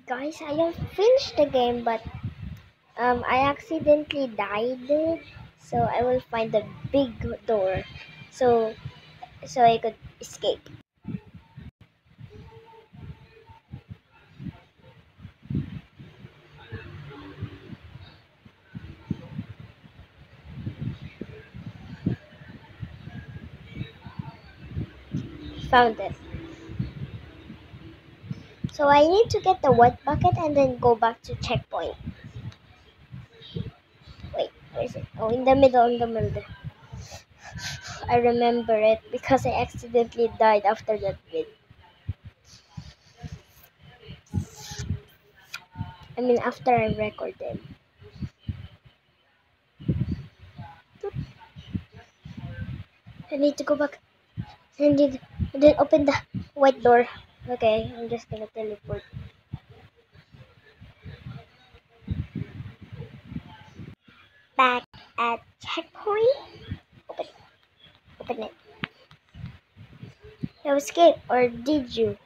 Guys, I have finished the game, but I accidentally died, so I will find the big door, so I could escape. Found it. So I need to get the white bucket and then go back to checkpoint. Wait, where is it? Oh, in the middle. I remember it because I accidentally died after that bit. I mean, after I recorded. I need to go back and then open the white door. Okay, I'm just gonna teleport. Back at checkpoint. Open, open it. You escaped, or did you?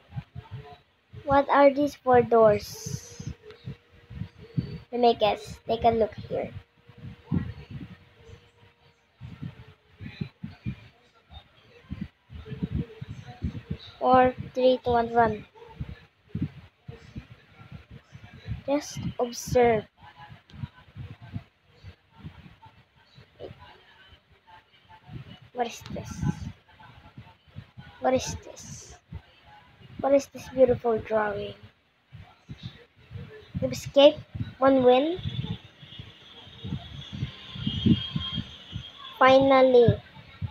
What are these four doors? Let me guess. Take a look here. 4, 3, 2, 1, run. Just observe. Wait, what is this? What is this? What is this beautiful drawing? You escape, one win. Finally,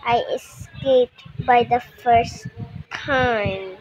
I escaped by the first time.